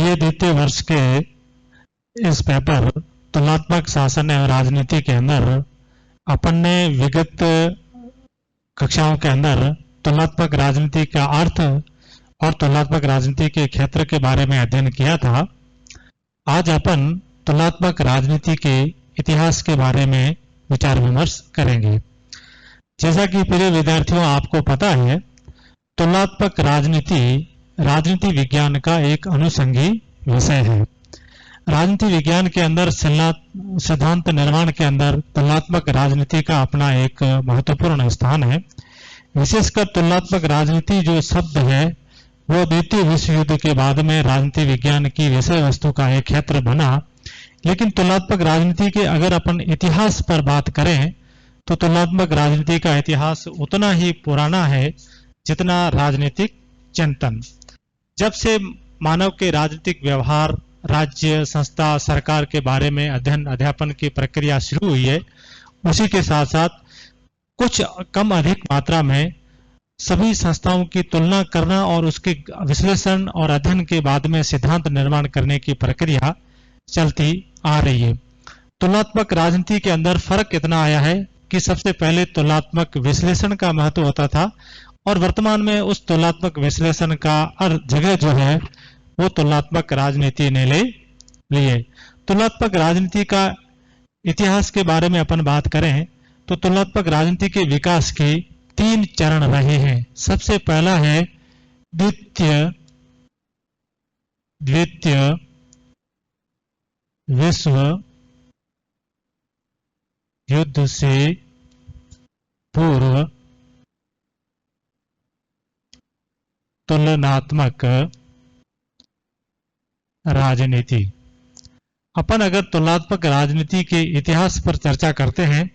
BA द्वितीय वर्ष के इस पेपर तुलनात्मक शासन एवं राजनीति के अंदर अपन ने विगत कक्षाओं के अंदर तुलनात्मक राजनीति का अर्थ और तुलनात्मक राजनीति के क्षेत्र के बारे में अध्ययन किया था। आज अपन तुलनात्मक राजनीति के इतिहास के बारे में विचार विमर्श करेंगे। जैसा कि प्रिय विद्यार्थियों आपको पता है, तुलनात्मक राजनीति विज्ञान का एक अनुषंगी विषय है। राजनीति विज्ञान के अंदर सिद्धांत निर्माण के अंदर तुलनात्मक राजनीति का अपना एक महत्वपूर्ण स्थान है। विशेषकर तुलनात्मक राजनीति जो शब्द है वो द्वितीय विश्व युद्ध के बाद में राजनीति विज्ञान की विषय वस्तु का एक क्षेत्र बना। लेकिन तुलनात्मक राजनीति के अगर अपन इतिहास पर बात करें तो तुलनात्मक राजनीति का इतिहास उतना ही पुराना है जितना राजनीतिक चिंतन। जब से मानव के राजनीतिक व्यवहार, राज्य, संस्था, सरकार के बारे में अध्ययन अध्यापन की प्रक्रिया शुरू हुई है, उसी के साथ साथ कुछ कम अधिक मात्रा में सभी संस्थाओं की तुलना करना और उसके विश्लेषण और अध्ययन के बाद में सिद्धांत निर्माण करने की प्रक्रिया चलती आ रही है। तुलनात्मक राजनीति के अंदर फर्क इतना आया है कि सबसे पहले तुलनात्मक विश्लेषण का महत्व होता था और वर्तमान में उस तुलनात्मक विश्लेषण का जगह जो है वो तुलनात्मक राजनीति ने ले लिए। तुलनात्मक राजनीति का इतिहास के बारे में अपन बात करें तो तुलनात्मक राजनीति के विकास के 3 चरण रहे हैं। सबसे पहला है द्वितीय विश्व युद्ध से पूर्व तुलनात्मक राजनीति। अपन अगर तुलनात्मक राजनीति के इतिहास पर चर्चा करते हैं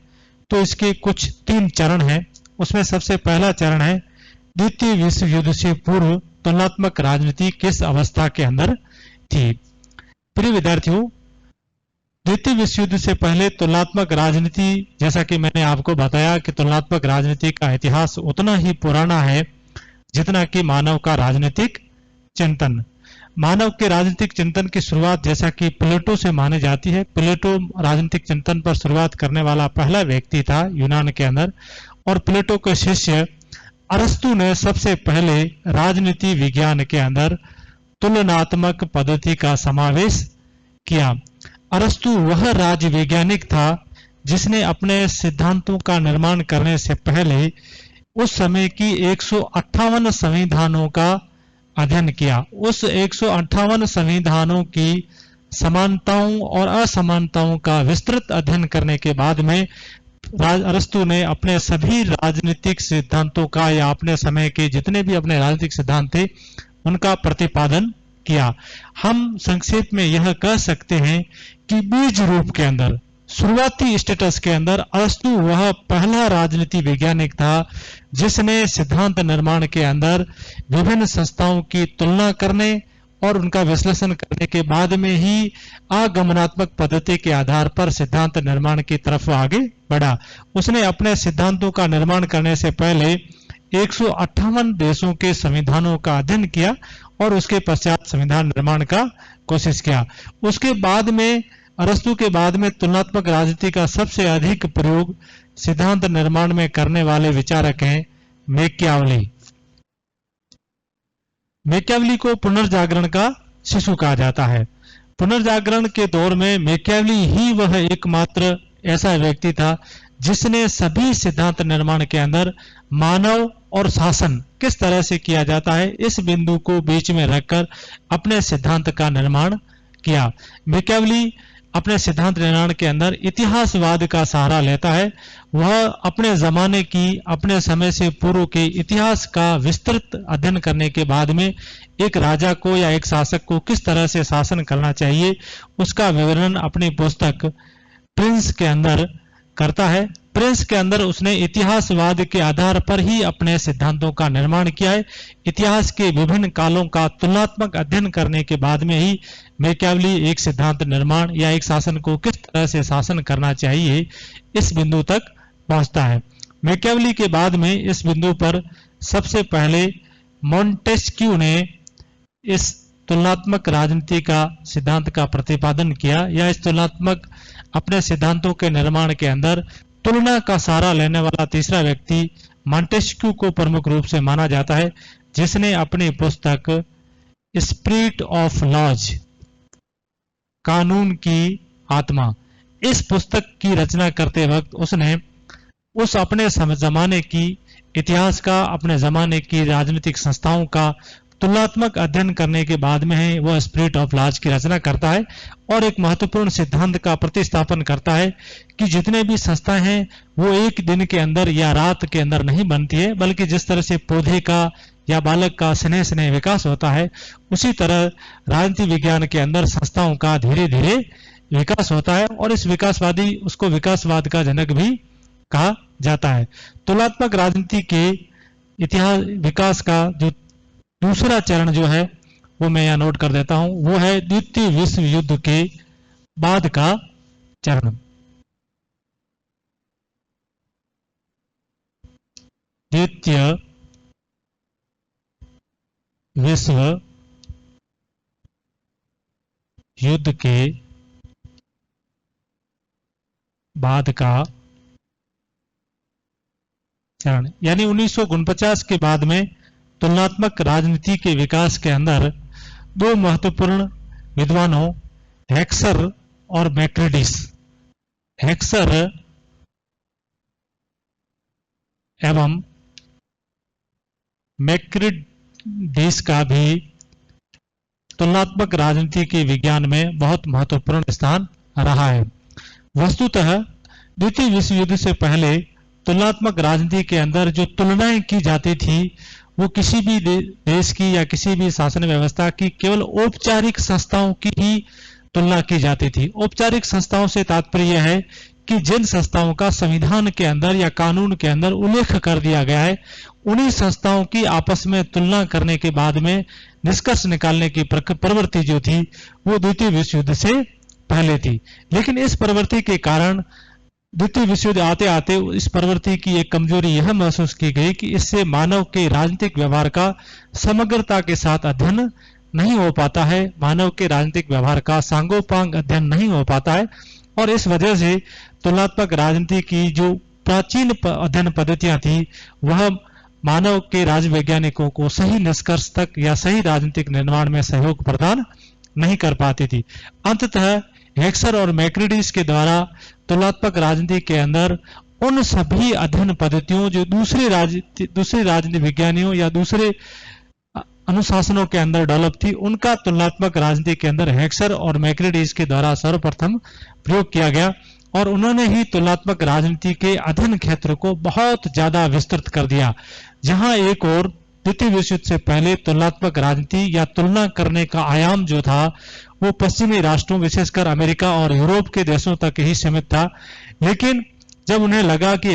तो इसके कुछ 3 चरण हैं। उसमें सबसे पहला चरण है द्वितीय विश्व युद्ध से पूर्व तुलनात्मक राजनीति किस अवस्था के अंदर थी। प्रिय विद्यार्थियों, द्वितीय विश्व युद्ध से पहले तुलनात्मक राजनीति, जैसा कि मैंने आपको बताया कि तुलनात्मक राजनीति का इतिहास उतना ही पुराना है जितना कि मानव का राजनीतिक चिंतन। मानव के राजनीतिक चिंतन की शुरुआत जैसा कि प्लेटो से मानी जाती है। प्लेटो राजनीतिक चिंतन पर शुरुआत करने वाला पहला व्यक्ति था यूनान के अंदर, और प्लेटो के शिष्य अरस्तु ने सबसे पहले राजनीति विज्ञान के अंदर तुलनात्मक पद्धति का समावेश किया। अरस्तु वह राज्य वैज्ञानिक था जिसने अपने सिद्धांतों का निर्माण करने से पहले उस समय की 158 संविधानों का अध्ययन किया। उस 158 संविधानों की समानताओं और असमानताओं का विस्तृत अध्ययन करने के बाद में अरस्तु ने अपने सभी राजनीतिक सिद्धांतों का या अपने समय के जितने भी अपने राजनीतिक सिद्धांत थे उनका प्रतिपादन किया। हम संक्षेप में यह कह सकते हैं कि बीज रूप के अंदर, शुरुआती स्टेटस के अंदर अरस्तु वह पहला राजनीति वैज्ञानिक था जिसने सिद्धांत निर्माण के अंदर विभिन्न संस्थाओं की तुलना करने और उनका विश्लेषण करने के बाद में ही आगमनात्मक पद्धति के आधार पर सिद्धांत निर्माण की तरफ आगे बढ़ा। उसने अपने सिद्धांतों का निर्माण करने से पहले 158 देशों के संविधानों का अध्ययन किया और उसके पश्चात संविधान निर्माण का कोशिश किया। उसके बाद में अरस्तु के बाद में तुलनात्मक राजनीति का सबसे अधिक प्रयोग सिद्धांत निर्माण में करने वाले विचारक हैं मैकियावली। मैकियावली को पुनर्जागरण का शिशु कहा जाता है। पुनर्जागरण के दौर में मैकियावली ही वह एकमात्र ऐसा व्यक्ति था जिसने सभी सिद्धांत निर्माण के अंदर मानव और शासन किस तरह से किया जाता है इस बिंदु को बीच में रखकर अपने सिद्धांत का निर्माण किया। मैकियावली अपने सिद्धांत निर्माण के अंदर इतिहासवाद का सहारा लेता है। वह अपने जमाने की, अपने समय से पूर्व के इतिहास का विस्तृत अध्ययन करने के बाद में एक राजा को या एक शासक को किस तरह से शासन करना चाहिए उसका विवरण अपनी पुस्तक प्रिंस के अंदर करता है। प्रिंस के अंदर उसने इतिहासवाद के आधार पर ही अपने सिद्धांतों का निर्माण किया है। इतिहास के विभिन्न कालों का तुलनात्मक अध्ययन करने के बाद में ही मैकियावली एक सिद्धांत निर्माण या एक शासन को किस तरह से शासन करना चाहिए इस बिंदु तक पहुंचता है। मैकियावली के बाद में इस बिंदु पर सबसे पहले मोंटेस्क्यू ने इस तुलनात्मक राजनीति का सिद्धांत का प्रतिपादन किया, या इस तुलनात्मक अपने सिद्धांतों के निर्माण के अंदर तुलना का सहारा लेने वाला तीसरा व्यक्ति मॉन्टेस्क्यू को प्रमुख रूप से माना जाता है, जिसने अपनी पुस्तक स्पिरिट ऑफ लॉज, कानून की आत्मा, इस पुस्तक की रचना करते वक्त उसने उस अपने जमाने की इतिहास का, अपने जमाने की राजनीतिक संस्थाओं का तुलनात्मक अध्ययन करने के बाद में ही वह स्पिरिट ऑफ लॉज की रचना करता है और एक महत्वपूर्ण सिद्धांत का प्रतिस्थापन करता है कि जितने भी संस्थाएं हैं वो एक दिन के अंदर या रात के अंदर नहीं बनती है, बल्कि जिस तरह से पौधे का या बालक का स्नेह स्नेह विकास होता है, उसी तरह राजनीति विज्ञान के अंदर संस्थाओं का धीरे धीरे विकास होता है और इस विकासवादी उसको विकासवाद का जनक भी कहा जाता है। तुलनात्मक राजनीति के इतिहास विकास का जो दूसरा चरण जो है वो मैं यहाँ नोट कर देता हूं, वो है द्वितीय विश्व युद्ध के बाद का चरण। द्वितीय विश्व युद्ध के बाद का चरण, यानी 1949 के बाद में तुलनात्मक राजनीति के विकास के अंदर दो महत्वपूर्ण विद्वानों हेक्सर और मैक्रेडिस, हेक्सर एवं मैक्रेडिस का भी तुलनात्मक राजनीति के विज्ञान में बहुत महत्वपूर्ण स्थान रहा है। वस्तुतः द्वितीय विश्व युद्ध से पहले तुलनात्मक राजनीति के अंदर जो तुलनाएं की जाती थी वो किसी भी देश की या किसी भी शासन व्यवस्था की केवल औपचारिक संस्थाओं की ही तुलना की जाती थी। औपचारिक संस्थाओं से तात्पर्य यह है कि जिन संस्थाओं का संविधान के अंदर या कानून के अंदर उल्लेख कर दिया गया है, उन्हीं संस्थाओं की आपस में तुलना करने के बाद में निष्कर्ष निकालने की प्रवृत्ति जो थी वो द्वितीय विश्व युद्ध से पहले थी। लेकिन इस प्रवृत्ति के कारण द्वितीय विश्व युद्ध आते आते इस प्रवृत्ति की एक कमजोरी यह महसूस की गई कि इससे मानव के राजनीतिक व्यवहार का समग्रता के साथ अध्ययन नहीं हो पाता है, मानव के राजनीतिक व्यवहार का सांगोपांग अध्ययन नहीं हो पाता है, और इस वजह से तुलनात्मक राजनीति की जो प्राचीन अध्ययन पद्धतियां थी वह मानव के राजवैज्ञानिकों को सही निष्कर्ष तक या सही राजनीतिक निर्माण में सहयोग प्रदान नहीं कर पाती थी। अंततः हेक्सर और मैक्रेडिस के द्वारा तुलनात्मक राजनीति के अंदर उन सभी अध्ययन पद्धतियों जो दूसरे राजनीति विज्ञानियों या दूसरे अनुशासनों के अंदर डेवलप थी, उनका तुलनात्मक राजनीति के अंदर हेक्सर और मैक्रेडिस के द्वारा सर्वप्रथम प्रयोग किया गया और उन्होंने ही तुलनात्मक राजनीति के अध्ययन क्षेत्र को बहुत ज्यादा विस्तृत कर दिया। जहां एक और द्वितीय विश्व युद्ध से पहले तुलनात्मक राजनीति या तुलना करने का आयाम जो था वो पश्चिमी राष्ट्रों विशेषकर अमेरिका और यूरोप के देशों तक ही सीमित था, लेकिन जब उन्हें लगा कि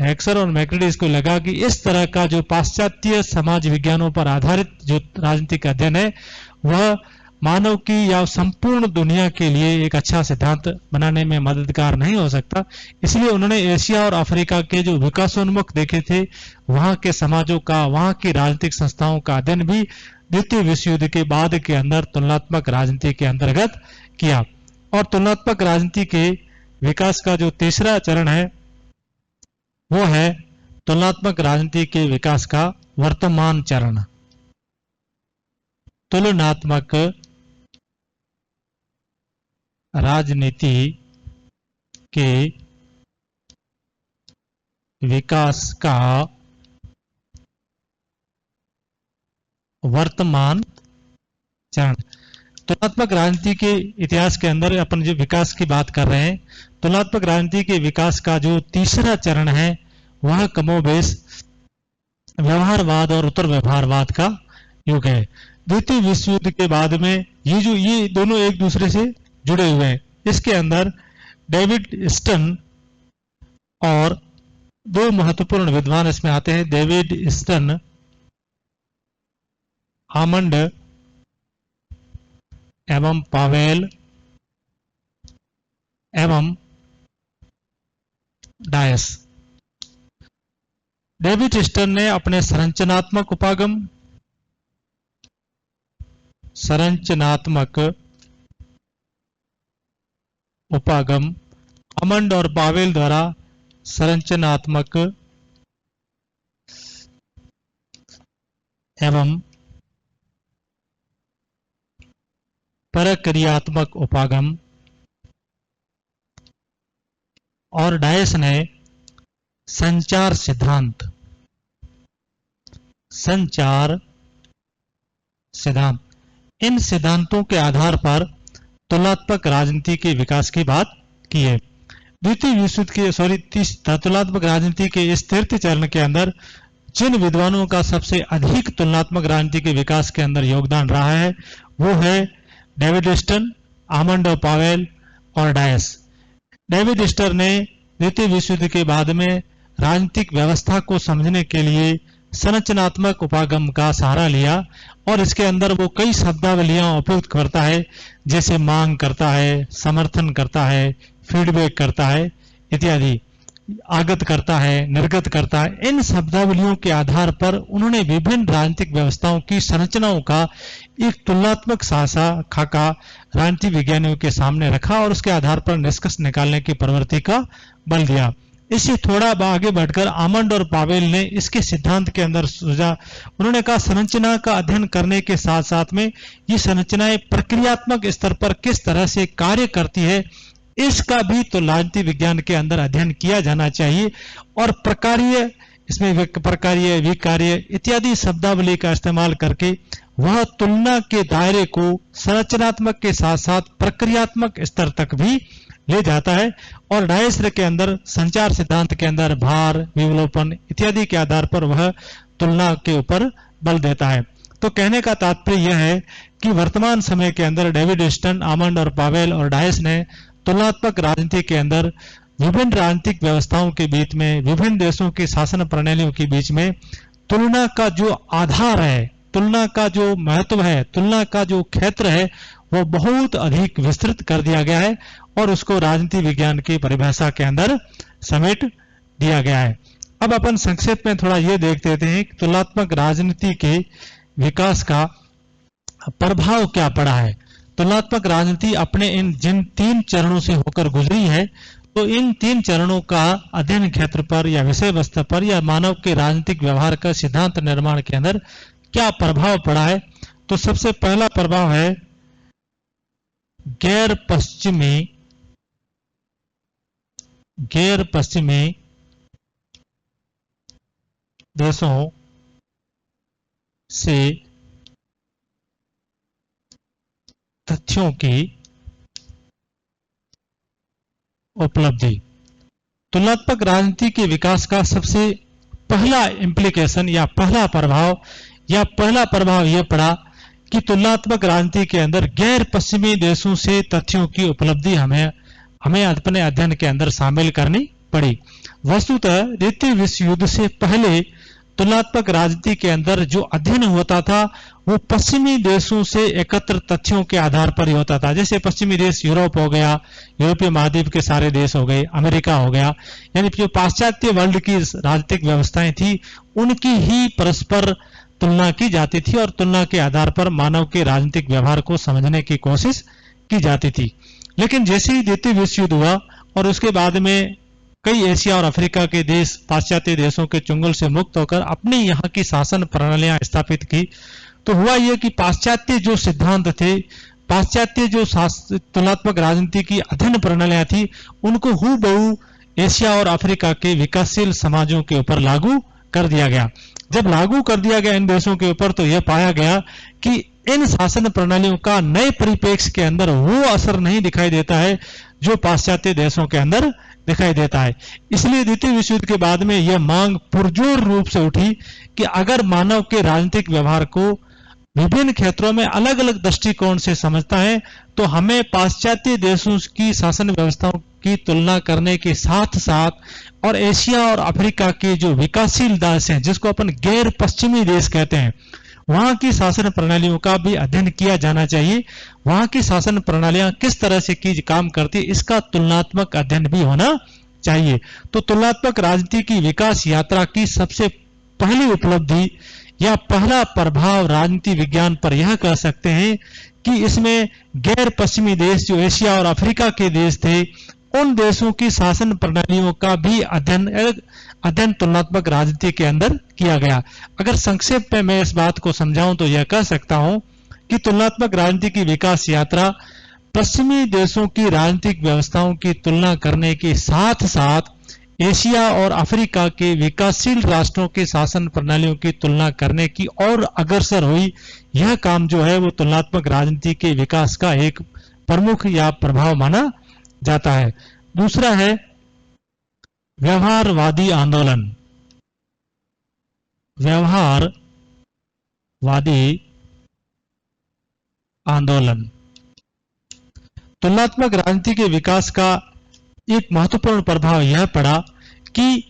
हेक्सर और मैक्रेडिस को लगा कि इस तरह का जो पाश्चात्य समाज विज्ञानों पर आधारित जो राजनीतिक अध्ययन है वह मानव की या संपूर्ण दुनिया के लिए एक अच्छा सिद्धांत बनाने में मददगार नहीं हो सकता, इसलिए उन्होंने एशिया और अफ्रीका के जो विकासोन्मुख देखे थे वहां के समाजों का, वहां की राजनीतिक संस्थाओं का अध्ययन भी द्वितीय विश्व युद्ध के बाद के अंदर तुलनात्मक राजनीति के अंतर्गत किया। और तुलनात्मक राजनीति के विकास का जो तीसरा चरण है वो है तुलनात्मक राजनीति के विकास का वर्तमान चरण। तुलनात्मक राजनीति के विकास का वर्तमान चरण। तुलनात्मक राजनीति के इतिहास के अंदर अपन जो विकास की बात कर रहे हैं, तुलनात्मक राजनीति के विकास का जो तीसरा चरण है वह कमोबेश व्यवहारवाद और उत्तर व्यवहारवाद का युग है। द्वितीय विश्व युद्ध के बाद में ये दोनों एक दूसरे से जुड़े हुए हैं। इसके अंदर डेविड स्टन और दो महत्वपूर्ण विद्वान इसमें आते हैं, डेविड स्टन, आमंड एवं पावेल एवं डायस। डेविड स्टन ने अपने संरचनात्मक उपागम संरचनात्मक उपागम, आमंड और पावेल द्वारा संरचनात्मक एवं प्रक्रियात्मक उपागम, और डायस ने संचार सिद्धांत इन सिद्धांतों के आधार पर तुलनात्मक राजनीति के विकास की बात की है। द्वितीय विश्व के तुलनात्मक राजनीति के इस तृतीय चरण के अंदर जिन विद्वानों का सबसे अधिक तुलनात्मक राजनीति के विकास के अंदर योगदान रहा है वो है डेविड स्टर्न, आमंड और पावेल और डायस। डेविड स्टर्न ने द्वितीय विश्व युद्ध के बाद में राजनीतिक व्यवस्था को समझने के लिए संरचनात्मक उपागम का सहारा लिया और इसके अंदर वो कई शब्दावलियां उपयोग करता है, जैसे मांग करता है, समर्थन करता है, फीडबैक करता है इत्यादि, आगत करता है, निर्गत करता है। इन शब्दावलियों के आधार पर उन्होंने विभिन्न राजनीतिक व्यवस्थाओं की संरचनाओं का एक तुलनात्मक खाका राजनीति विज्ञानियों के सामने रखा और उसके आधार पर निष्कर्ष निकालने की प्रवृत्ति का बल दिया। इससे थोड़ा आगे बढ़कर आमंड और पावेल ने इसके सिद्धांत के अंदर सोचा। उन्होंने कहा संरचना का अध्ययन करने के साथ साथ में ये संरचनाएं प्रक्रियात्मक स्तर पर किस तरह से कार्य करती है इसका भी तो राजनीति विज्ञान के अंदर अध्ययन किया जाना चाहिए। और प्रकार्य, इसमें प्रकार्य, विकार्य इत्यादि शब्दावली का इस्तेमाल करके वह तुलना के दायरे को संरचनात्मक के साथ साथ प्रक्रियात्मक स्तर तक भी ले जाता है। और डायस के अंदर संचार सिद्धांत के अंदर भार, विलोपन इत्यादि के आधार पर वह तुलना के ऊपर बल देता है। तो कहने का तात्पर्य यह है कि वर्तमान समय के अंदर डेविड स्टर्न, आमंड और पावेल और डायस ने तुलनात्मक राजनीति के अंदर विभिन्न राजनीतिक व्यवस्थाओं के बीच में, विभिन्न देशों की शासन प्रणालियों के बीच में तुलना का जो आधार है, तुलना का जो महत्व है, तुलना का जो क्षेत्र है वो बहुत अधिक विस्तृत कर दिया गया है और उसको राजनीति विज्ञान की परिभाषा के अंदर समेट दिया गया है। अब अपन संक्षेप में थोड़ा ये देख लेते हैं कि तुलनात्मक राजनीति के विकास का प्रभाव क्या पड़ा है। तुलनात्मक राजनीति अपने जिन 3 चरणों से होकर गुजरी है, तो इन 3 चरणों का अध्ययन क्षेत्र पर या विषय वस्तु पर या मानव के राजनीतिक व्यवहार का सिद्धांत निर्माण के अंदर क्या प्रभाव पड़ा है। तो सबसे पहला प्रभाव है गैर पश्चिमी देशों से तथ्यों की उपलब्धि। तुलनात्मक राजनीति के विकास का सबसे पहला इंप्लीकेशन या पहला प्रभाव यह पड़ा कि तुलनात्मक राजनीति के अंदर गैर पश्चिमी देशों से तथ्यों की उपलब्धि हमें अपने अध्ययन के अंदर शामिल करनी पड़ी। वस्तुतः द्वितीय विश्व युद्ध से पहले तुलनात्मक राजनीति के अंदर जो अध्ययन होता था वो पश्चिमी देशों से एकत्र तथ्यों के आधार पर ही होता था। जैसे पश्चिमी देश यूरोप हो गया, यूरोपीय महाद्वीप के सारे देश हो गए, अमेरिका हो गया, यानी जो पाश्चात्य वर्ल्ड की राजनीतिक व्यवस्थाएं थी उनकी ही परस्पर तुलना की जाती थी और तुलना के आधार पर मानव के राजनीतिक व्यवहार को समझने की कोशिश की जाती थी। लेकिन जैसे ही द्वितीय विश्व युद्ध हुआ और उसके बाद में कई एशिया और अफ्रीका के देश पाश्चात्य देशों के चुंगल से मुक्त होकर अपने यहाँ की शासन प्रणालियां स्थापित की, तो हुआ यह कि पाश्चात्य जो सिद्धांत थे, पाश्चात्य जो तुलनात्मक राजनीति की अध्ययन प्रणालियां थी, उनको हूबहू एशिया और अफ्रीका के विकासशील समाजों के ऊपर लागू कर दिया गया। जब लागू कर दिया गया इन देशों के ऊपर, तो यह पाया गया कि इन शासन प्रणालियों का नए परिप्रेक्ष्य के अंदर वो असर नहीं दिखाई देता है जो पाश्चात्य देशों के अंदर दिखाई देता है। इसलिए द्वितीय विश्व युद्ध के बाद में यह मांग पुरजोर रूप से उठी कि अगर मानव के राजनीतिक व्यवहार को विभिन्न क्षेत्रों में अलग अलग दृष्टिकोण से समझता है तो हमें पाश्चात्य देशों की शासन व्यवस्थाओं की तुलना करने के साथ साथ और एशिया और अफ्रीका के जो विकासशील देश हैं, जिसको अपन गैर पश्चिमी देश कहते हैं, वहां की शासन प्रणालियों का भी अध्ययन किया जाना चाहिए। वहां की शासन प्रणालियां किस तरह से की काम करती, इसका तुलनात्मक अध्ययन भी होना चाहिए। तो तुलनात्मक राजनीति की विकास यात्रा की सबसे पहली उपलब्धि या पहला प्रभाव राजनीति विज्ञान पर यह कह सकते हैं कि इसमें गैर पश्चिमी देश जो एशिया और अफ्रीका के देश थे, उन देशों की शासन प्रणालियों का भी अध्ययन तुलनात्मक राजनीति के अंदर किया गया। अगर संक्षेप में मैं इस बात को समझाऊं तो यह कह सकता हूं कि तुलनात्मक राजनीति की विकास यात्रा पश्चिमी देशों की राजनीतिक व्यवस्थाओं की तुलना करने के साथ साथ एशिया और अफ्रीका के विकासशील राष्ट्रों के शासन प्रणालियों की तुलना करने की और अग्रसर हुई। यह काम जो है वो तुलनात्मक राजनीति के विकास का एक प्रमुख या प्रभाव माना जाता है। दूसरा है व्यवहारवादी आंदोलन। व्यवहारवादी आंदोलन तुलनात्मक राजनीति के विकास का एक महत्वपूर्ण प्रभाव यह पड़ा कि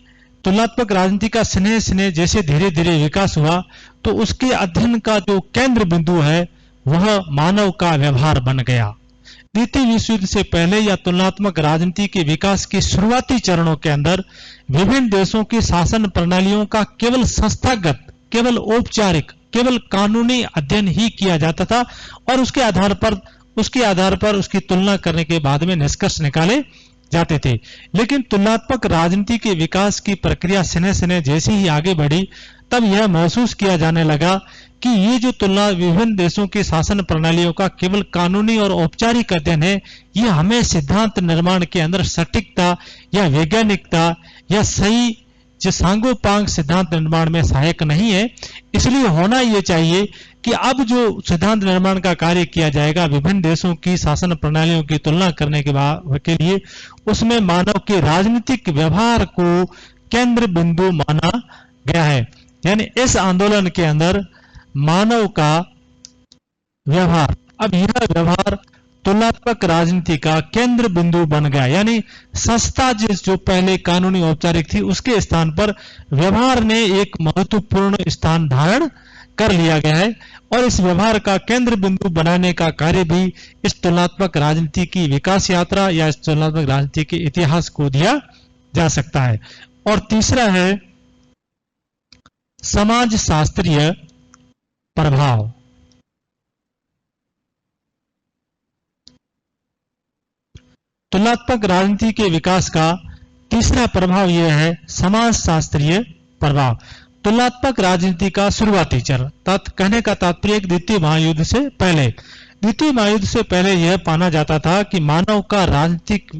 तुलनात्मक राजनीति का स्नेह स्नेह जैसे धीरे धीरे विकास हुआ तो उसके अध्ययन का जो केंद्र बिंदु है वह मानव का व्यवहार बन गया। द्वितीय विश्व युद्ध से पहले या तुलनात्मक राजनीति के विकास के शुरुआती चरणों के अंदर विभिन्न देशों की शासन प्रणालियों का केवल संस्थागत, केवल औपचारिक, केवल कानूनी अध्ययन ही किया जाता था और उसके आधार पर उसकी तुलना करने के बाद में निष्कर्ष निकाले जाते थे। लेकिन तुलनात्मक राजनीति के विकास की प्रक्रिया स्नेह स्नेह जैसे ही आगे बढ़ी तब यह महसूस किया जाने लगा कि ये जो तुलना विभिन्न देशों की शासन प्रणालियों का केवल कानूनी और औपचारिक अध्ययन है, ये हमें सिद्धांत निर्माण के अंदर सटीकता या वैज्ञानिकता या सही जो सांगोपांग सिद्धांत निर्माण में सहायक नहीं है। इसलिए होना यह चाहिए कि अब जो सिद्धांत निर्माण का कार्य किया जाएगा विभिन्न देशों की शासन प्रणालियों की तुलना करने के लिए उसमें मानव के राजनीतिक व्यवहार को केंद्र बिंदु माना गया है। यानी इस आंदोलन के अंदर मानव का व्यवहार, अब यह व्यवहार तुलनात्मक राजनीति का केंद्र बिंदु बन गया। यानी संस्था जो पहले कानूनी औपचारिक थी उसके स्थान पर व्यवहार ने एक महत्वपूर्ण स्थान धारण कर लिया गया है और इस व्यवहार का केंद्र बिंदु बनाने का कार्य भी इस तुलनात्मक राजनीति की विकास यात्रा या इस तुलनात्मक राजनीति के इतिहास को दिया जा सकता है। और तीसरा है समाज शास्त्रीय प्रभाव। तुलनात्मक राजनीति के विकास का तीसरा प्रभाव यह है समाज शास्त्रीय प्रभाव। तुलनात्मक राजनीति का शुरुआती चरण कहने का तात्पर्य द्वितीय महायुद्ध से पहले यह माना जाता था कि मानव का राजनीतिक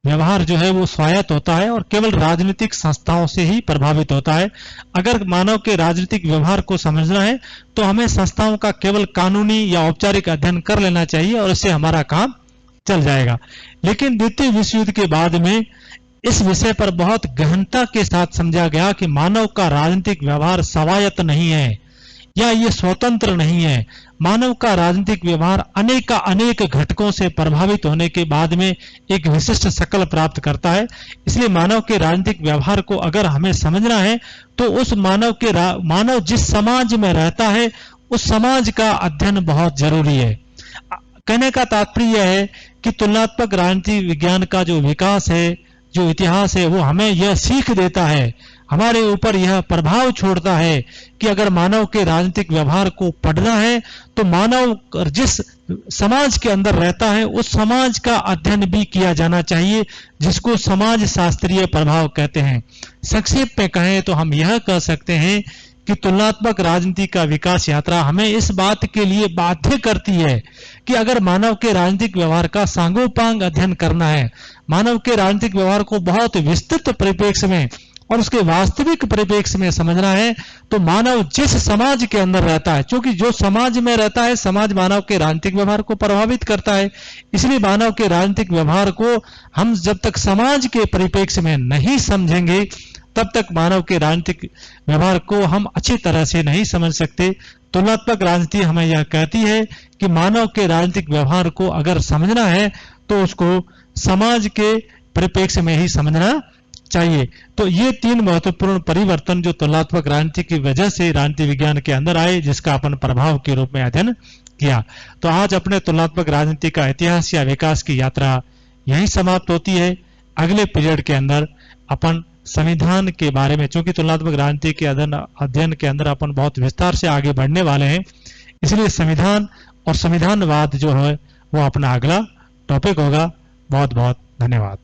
व्यवहार जो है वो स्वायत्त होता है और केवल राजनीतिक संस्थाओं से ही प्रभावित होता है। अगर मानव के राजनीतिक व्यवहार को समझना है तो हमें संस्थाओं का केवल कानूनी या औपचारिक अध्ययन कर लेना चाहिए और इससे हमारा काम चल जाएगा। लेकिन द्वितीय विश्व युद्ध के बाद में इस विषय पर बहुत गहनता के साथ समझा गया कि मानव का राजनीतिक व्यवहार स्वायत्त नहीं है या ये स्वतंत्र नहीं है। मानव का राजनीतिक व्यवहार अनेक घटकों से प्रभावित होने के बाद में एक विशिष्ट शक्ल प्राप्त करता है। इसलिए मानव के राजनीतिक व्यवहार को अगर हमें समझना है तो उस मानव जिस समाज में रहता है उस समाज का अध्ययन बहुत जरूरी है। कहने का तात्पर्य यह है कि तुलनात्मक राजनीति विज्ञान का जो विकास है, जो इतिहास है, वो हमें यह सीख देता है, हमारे ऊपर यह प्रभाव छोड़ता है कि अगर मानव के राजनीतिक व्यवहार को पढ़ना है तो मानव जिस समाज के अंदर रहता है उस समाज का अध्ययन भी किया जाना चाहिए, जिसको समाज शास्त्रीय प्रभाव कहते हैं। संक्षेप में कहें तो हम यह कह सकते हैं कि तुलनात्मक राजनीति का विकास यात्रा हमें इस बात के लिए बाध्य करती है कि अगर मानव के राजनीतिक व्यवहार का सांगोपांग अध्ययन करना है, मानव के राजनीतिक व्यवहार को बहुत विस्तृत परिप्रेक्ष्य में और उसके वास्तविक परिप्रेक्ष्य में समझना है, तो मानव जिस समाज के अंदर रहता है, क्योंकि जो समाज में रहता है समाज मानव के राजनीतिक व्यवहार को प्रभावित करता है, इसलिए मानव के राजनीतिक व्यवहार को हम जब तक समाज के परिप्रेक्ष्य में नहीं समझेंगे तब तक मानव के राजनीतिक व्यवहार को हम अच्छी तरह से नहीं समझ सकते। तुलनात्मक राजनीति हमें यह कहती है कि मानव के राजनीतिक व्यवहार को अगर समझना है तो उसको समाज के परिप्रेक्ष्य में ही समझना चाहिए। तो ये तीन महत्वपूर्ण परिवर्तन जो तुलनात्मक राजनीति की वजह से राजनीति विज्ञान के अंदर आए, जिसका अपन प्रभाव के रूप में अध्ययन किया। तो आज अपने तुलनात्मक राजनीति का इतिहास या विकास की यात्रा यहीं समाप्त होती है। अगले पीरियड के अंदर अपन संविधान के बारे में, चूंकि तुलनात्मक राजनीति के अध्ययन के अंदर अपन बहुत विस्तार से आगे बढ़ने वाले हैं, इसलिए संविधान और संविधानवाद जो है वो अपना अगला टॉपिक होगा। बहुत बहुत धन्यवाद।